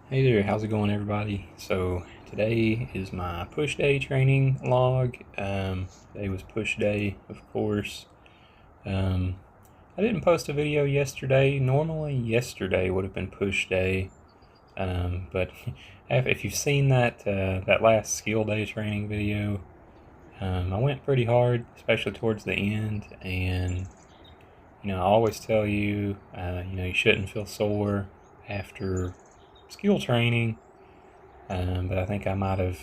Hey there, how's it going, everybody? So today is my push day training log. Today was push day, of course. I didn't post a video yesterday. Normally yesterday would have been push day, but if you've seen that last skill day training video, I went pretty hard, especially towards the end. And I always tell you, you shouldn't feel sore after skill training. But I think I might have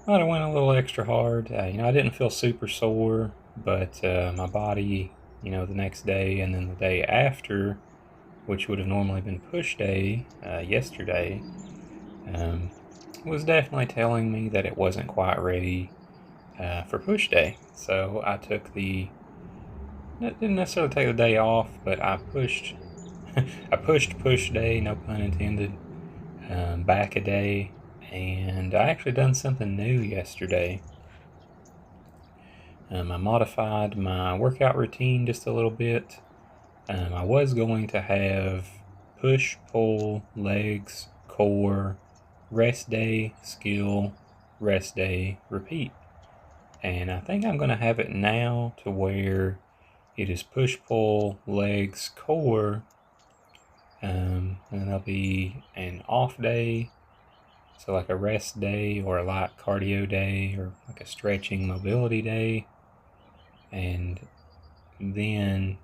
went a little extra hard. I didn't feel super sore, but my body, the next day and then the day after, which would have normally been push day yesterday, um, was definitely telling me that it wasn't quite ready for push day. So I didn't necessarily take the day off, but I pushed, I pushed push day, no pun intended, back a day. And I actually done something new yesterday. I modified my workout routine just a little bit. I was going to have push, pull, legs, core, rest day, skill, rest day, repeat. And I think I'm going to have it now to where it is push, pull, legs, core, and then there'll be an off day. So like a rest day or a light cardio day or like a stretching mobility day. And then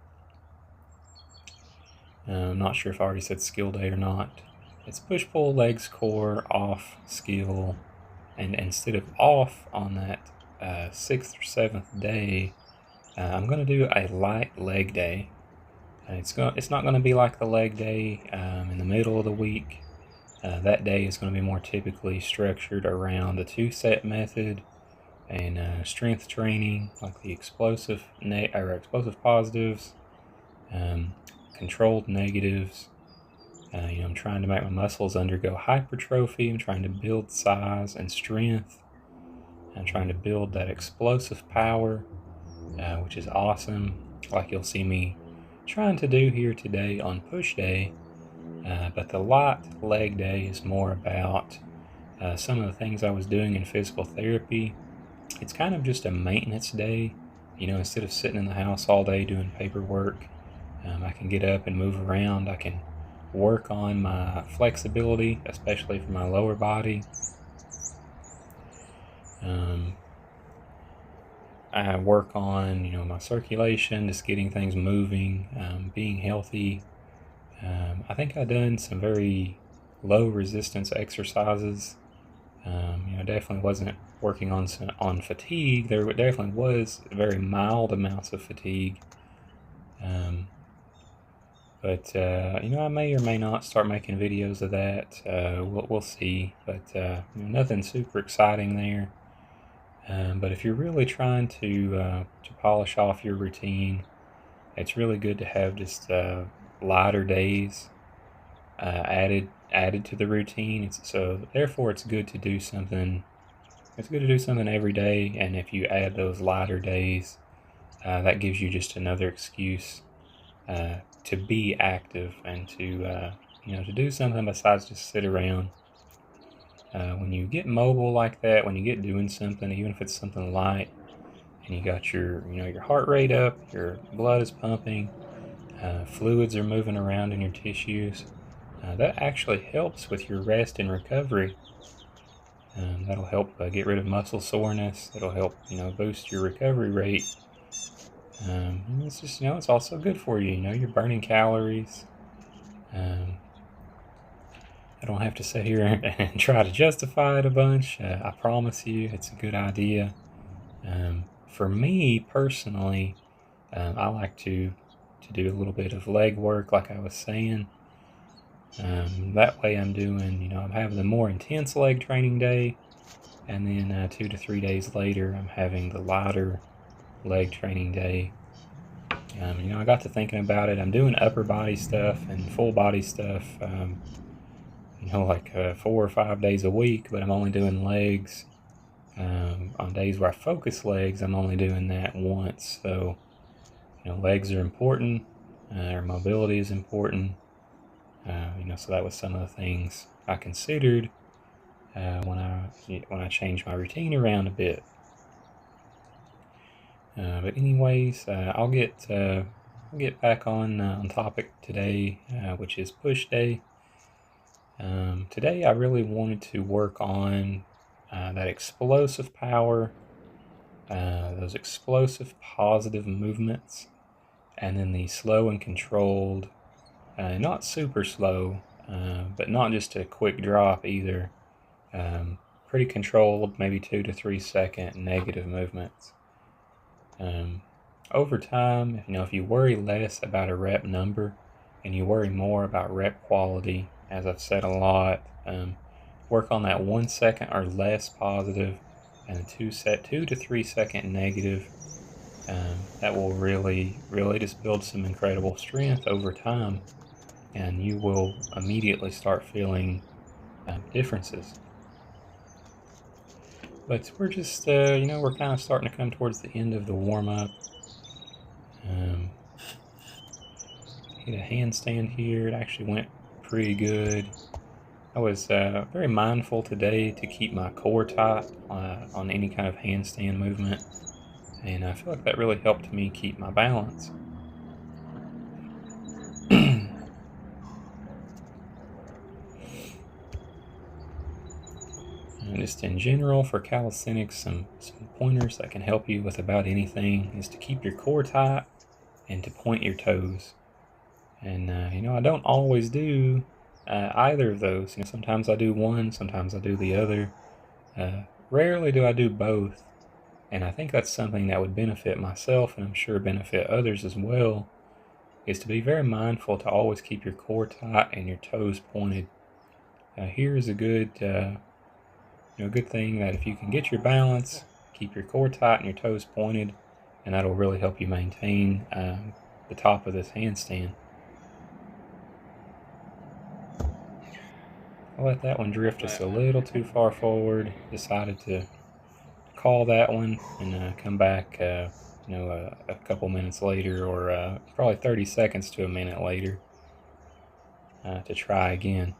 I'm not sure if I already said skill day or not. It's push, pull, legs, core, off, skill. And instead of off on that sixth or seventh day, I'm going to do a light leg day. It's not going to be like the leg day in the middle of the week. That day is going to be more typically structured around the two-set method and strength training, like the explosive positives, controlled negatives. I'm trying to make my muscles undergo hypertrophy. I'm trying to build size and strength. I'm trying to build that explosive power, which is awesome, like you'll see me trying to do here today on push day. But the light leg day is more about some of the things I was doing in physical therapy. It's kind of just a maintenance day. Instead of sitting in the house all day doing paperwork, I can get up and move around. I can work on my flexibility, especially for my lower body. I work on, my circulation, just getting things moving, being healthy. I think I've done some very low resistance exercises. Definitely wasn't working on fatigue. There definitely was very mild amounts of fatigue. But I may or may not start making videos of that. We'll see. But nothing super exciting there. But if you're really trying to polish off your routine, it's really good to have just lighter days added to the routine. So therefore, it's good to do something. It's good to do something every day, and if you add those lighter days, that gives you just another excuse to be active and to do something besides just sit around. When you get mobile like that, when you get doing something, even if it's something light, and you got your heart rate up, your blood is pumping, fluids are moving around in your tissues, that actually helps with your rest and recovery. That'll help get rid of muscle soreness. It'll help boost your recovery rate. It's just it's also good for you. You're burning calories. I don't have to sit here and try to justify it a bunch. I promise you, it's a good idea. For me personally, I like to do a little bit of leg work, like I was saying. That way I'm having the more intense leg training day, and then 2 to 3 days later, I'm having the lighter leg training day. I got to thinking about it. I'm doing upper body stuff and full body stuff, like 4 or 5 days a week, but I'm only doing legs. On days where I focus legs, I'm only doing that once. So, legs are important. Our mobility is important. So that was some of the things I considered when I changed my routine around a bit. But anyways, I'll get back on topic today, which is push day. Today I really wanted to work on that explosive power, those explosive positive movements, and then the slow and controlled, not super slow, but not just a quick drop either. Pretty controlled, maybe 2 to 3 second negative movements. Over time, if you worry less about a rep number and you worry more about rep quality, as I've said a lot, work on that 1 second or less positive and a 2 to 3 second negative. That will really just build some incredible strength over time, and you will immediately start feeling differences. But we're just, we're kind of starting to come towards the end of the warm-up. Hit a handstand here. It actually went pretty good. I was very mindful today to keep my core tight on any kind of handstand movement, and I feel like that really helped me keep my balance. And just in general, for calisthenics, some pointers that can help you with about anything is to keep your core tight and to point your toes. And I don't always do either of those. Sometimes I do one, sometimes I do the other. Rarely do I do both. And I think that's something that would benefit myself, and I'm sure benefit others as well, is to be very mindful to always keep your core tight and your toes pointed. Here is a good good thing, that if you can get your balance, keep your core tight and your toes pointed, and that'll really help you maintain the top of this handstand. I let that one drift just a little too far forward. Decided to call that one and come back a couple minutes later, or probably 30 seconds to a minute later, to try again.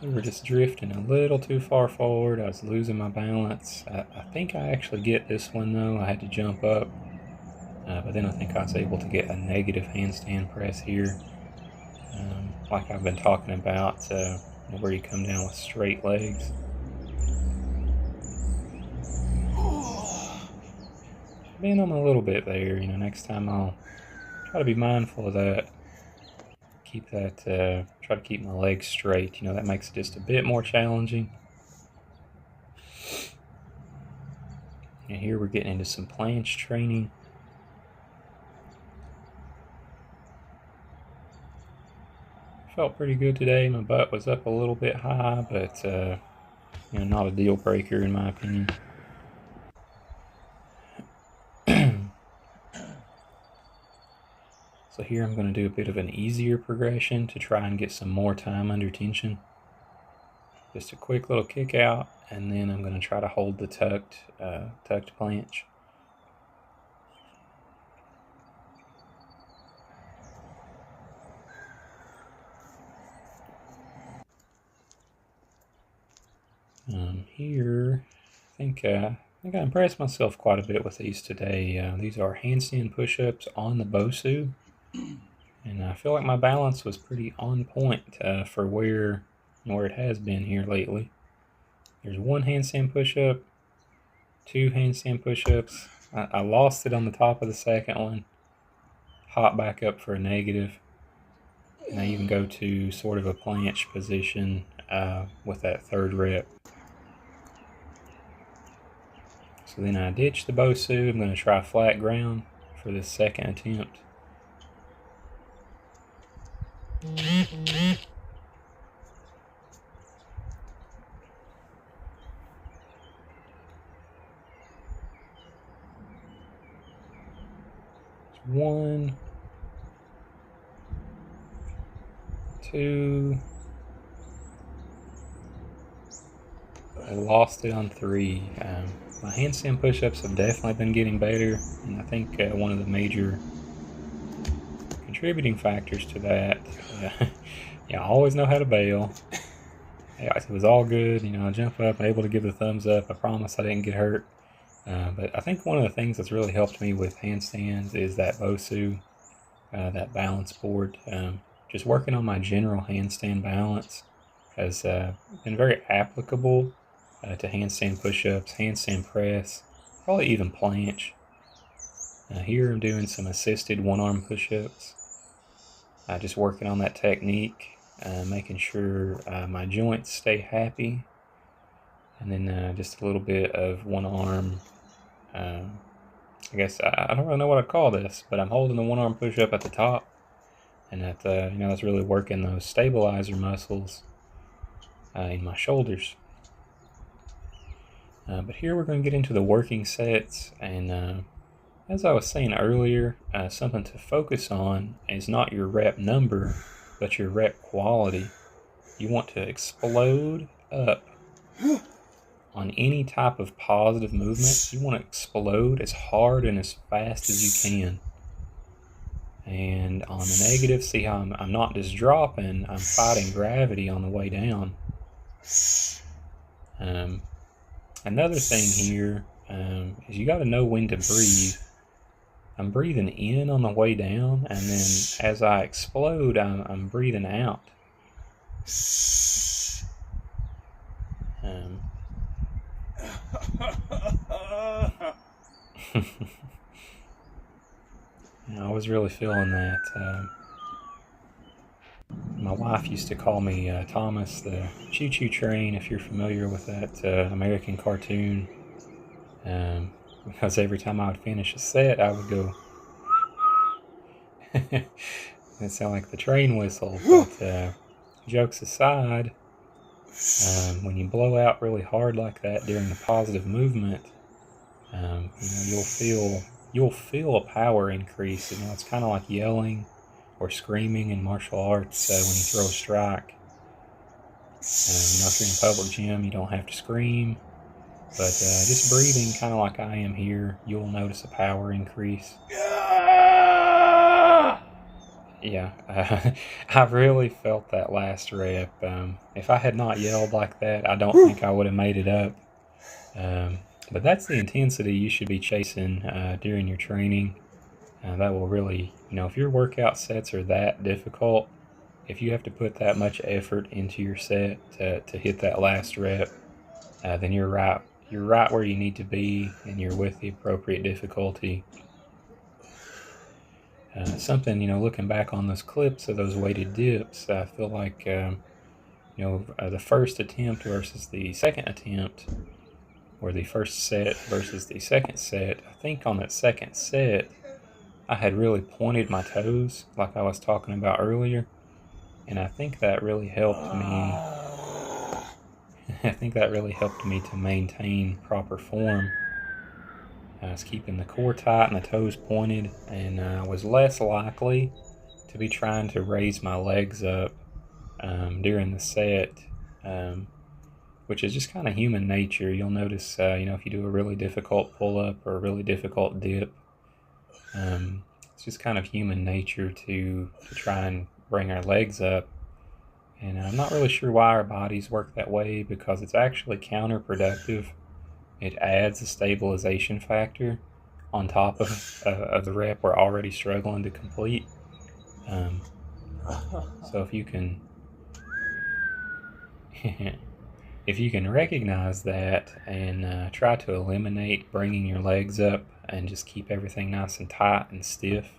We were just drifting a little too far forward. I was losing my balance. I think I actually get this one though. I had to jump up, but then I think I was able to get a negative handstand press here, like I've been talking about, where you come down with straight legs. Bend them a little bit there. Next time I'll try to be mindful of that. Keep that, try to keep my legs straight. That makes it just a bit more challenging. And here we're getting into some planche training. Felt pretty good today. My butt was up a little bit high, but not a deal breaker in my opinion. So here I'm going to do a bit of an easier progression to try and get some more time under tension. Just a quick little kick out, and then I'm going to try to hold the tucked planche. Here, I think I impressed myself quite a bit with these today. These are handstand push-ups on the Bosu, and I feel like my balance was pretty on point for where it has been here lately. There's one handstand push-up, two handstand push-ups. I lost it on the top of the second one, hop back up for a negative, and I even go to sort of a planche position with that third rep. So then I ditch the Bosu. I'm going to try flat ground for this second attempt. One, two. I lost it on three. My handstand push-ups have definitely been getting better, and I think one of the major contributing factors to that, I always know how to bail. It was all good, I jump up, able to give the thumbs up. I promise I didn't get hurt. But I think one of the things that's really helped me with handstands is that BOSU, that balance board. Just working on my general handstand balance has been very applicable to handstand push-ups, handstand press, probably even planche. Here I'm doing some assisted one-arm push-ups. Just working on that technique, making sure my joints stay happy. And then just a little bit of one arm, I guess, I don't really know what I'd call this, but I'm holding the one-arm push-up at the top. And that, that's really working those stabilizer muscles in my shoulders. But here we're going to get into the working sets, and as I was saying earlier, something to focus on is not your rep number, but your rep quality. You want to explode up on any type of positive movement. You want to explode as hard and as fast as you can. And on the negative, see how I'm not just dropping, I'm fighting gravity on the way down. Another thing here is you got to know when to breathe. I'm breathing in on the way down, and then as I explode, I'm breathing out. I was really feeling that. My wife used to call me Thomas the Choo Choo Train, if you're familiar with that American cartoon. Because every time I would finish a set, I would go. It sounded like the train whistle. But jokes aside, when you blow out really hard like that during the positive movement, you'll feel a power increase. It's kind of like yelling or screaming in martial arts when you throw a strike. If you're in a public gym, you don't have to scream. But just breathing kind of like I am here, you'll notice a power increase. Yeah, I really felt that last rep. If I had not yelled like that, I don't think I would have made it up. But that's the intensity you should be chasing during your training. That will really, if your workout sets are that difficult, if you have to put that much effort into your set to hit that last rep, then you're right. You're right where you need to be, and you're with the appropriate difficulty. Something, looking back on those clips of those weighted dips, I feel like, the first attempt versus the second attempt, or the first set versus the second set, I think on that second set, I had really pointed my toes, like I was talking about earlier, and I think that really helped me. I think that really helped me to maintain proper form. I was keeping the core tight and the toes pointed, and I was less likely to be trying to raise my legs up during the set, which is just kind of human nature. You'll notice, if you do a really difficult pull-up or a really difficult dip, it's just kind of human nature to try and bring our legs up. And I'm not really sure why our bodies work that way, because it's actually counterproductive. It adds a stabilization factor on top of the rep we're already struggling to complete. So if you can recognize that and try to eliminate bringing your legs up and just keep everything nice and tight and stiff,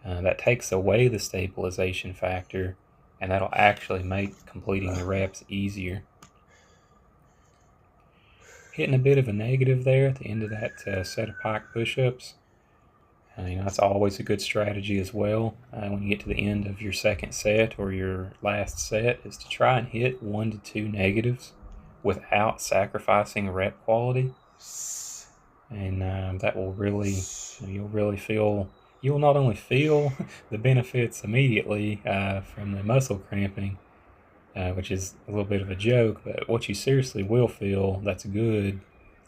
that takes away the stabilization factor, and that'll actually make completing the reps easier. Hitting a bit of a negative there at the end of that set of pike push-ups. That's always a good strategy as well when you get to the end of your second set or your last set, is to try and hit 1 to 2 negatives without sacrificing rep quality. And that will really, you'll not only feel the benefits immediately from the muscle cramping, which is a little bit of a joke, but what you seriously will feel that's good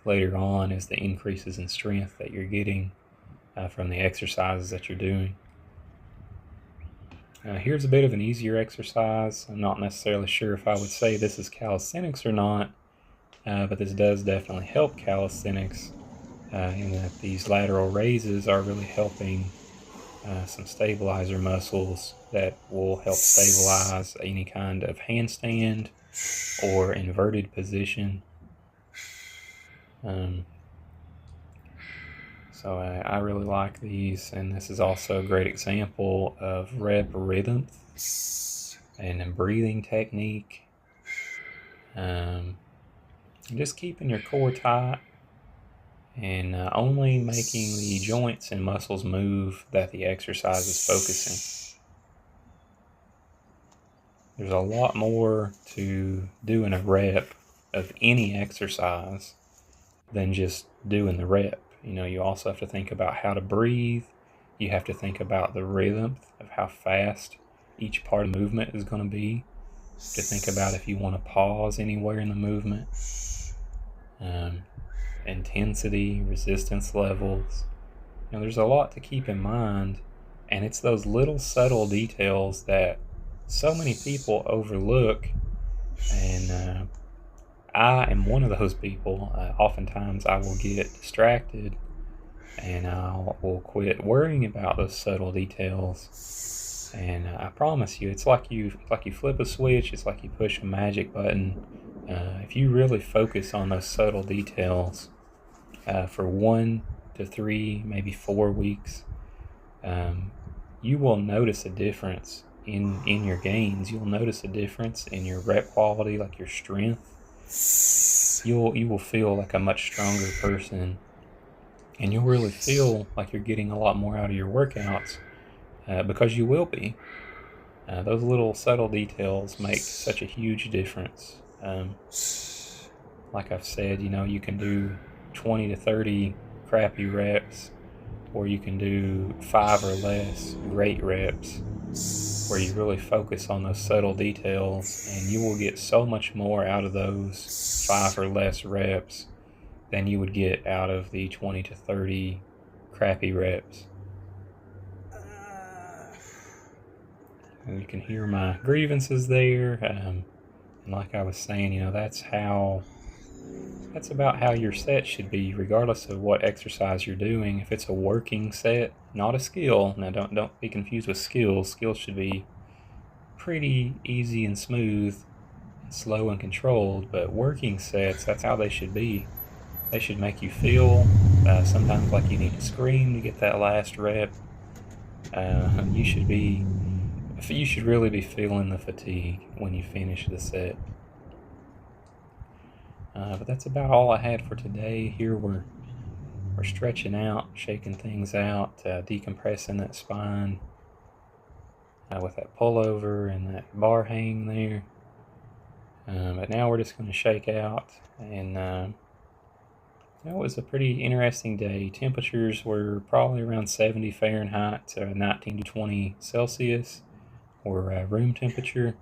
later on is the increases in strength that you're getting from the exercises that you're doing. Here's a bit of an easier exercise. I'm not necessarily sure if I would say this is calisthenics or not, but this does definitely help calisthenics in that these lateral raises are really helping some stabilizer muscles that will help stabilize any kind of handstand or inverted position. So I really like these, and this is also a great example of rep rhythm and breathing technique. Just keeping your core tight and only making the joints and muscles move that the exercise is focusing. There's a lot more to doing a rep of any exercise than just doing the rep. You also have to think about how to breathe. You have to think about the rhythm of how fast each part of the movement is going to be. To think about if you want to pause anywhere in the movement. Intensity, resistance levels. There's a lot to keep in mind, and it's those little subtle details that so many people overlook, and I am one of those people. Oftentimes I will get distracted and I will quit worrying about those subtle details, and I promise you, it's like you flip a switch. It's like you push a magic button. If you really focus on those subtle details for 1 to 3, maybe 4 weeks, you will notice a difference in your gains. You'll notice a difference in your rep quality, like your strength. You will feel like a much stronger person, and you'll really feel like you're getting a lot more out of your workouts because you will be. Those little subtle details make such a huge difference. Like I've said, you can do 20 to 30 crappy reps, or you can do 5 or less great reps, where you really focus on those subtle details, and you will get so much more out of those 5 or less reps than you would get out of the 20 to 30 crappy reps. And you can hear my grievances there, and like I was saying, that's about how your set should be, regardless of what exercise you're doing. If it's a working set, not a skill. Now, don't be confused with skills. Skills should be pretty easy and smooth, and slow and controlled. But working sets, that's how they should be. They should make you feel sometimes like you need to scream to get that last rep. You should really be feeling the fatigue when you finish the set. But that's about all I had for today. Here we're stretching out, shaking things out, decompressing that spine with that pullover and that bar hang there. But now we're just going to shake out, and it was a pretty interesting day. Temperatures were probably around 70 Fahrenheit, 19 to 20 Celsius, or room temperature.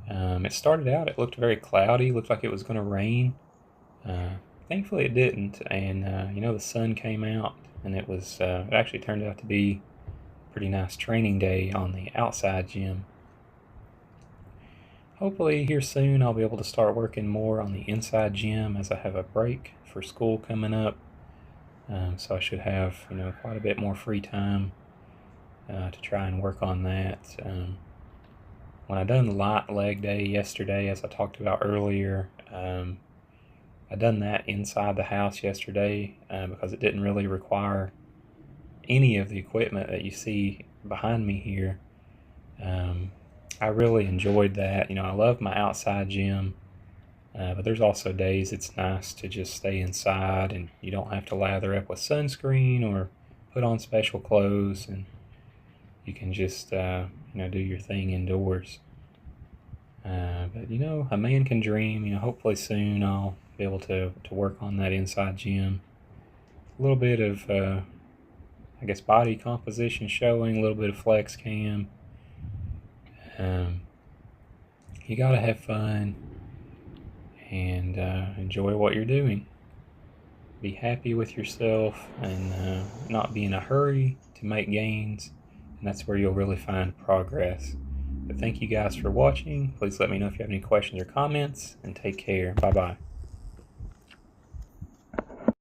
It started out, it looked very cloudy, looked like it was going to rain. Thankfully it didn't, and the sun came out, and it actually turned out to be a pretty nice training day on the outside gym. Hopefully here soon I'll be able to start working more on the inside gym, as I have a break for school coming up. So I should have quite a bit more free time to try and work on that. When I done the light leg day yesterday, as I talked about earlier, I done that inside the house yesterday because it didn't really require any of the equipment that you see behind me here. I really enjoyed that. I love my outside gym, but there's also days it's nice to just stay inside, and you don't have to lather up with sunscreen or put on special clothes, and you can just do your thing indoors. But a man can dream. Hopefully soon I'll be able to work on that inside gym. A little bit of body composition showing, a little bit of flex cam. You gotta have fun and enjoy what you're doing. Be happy with yourself, and not be in a hurry to make gains. and that's where you'll really find progress. But thank you guys for watching. Please let me know if you have any questions or comments, and take care. Bye-bye.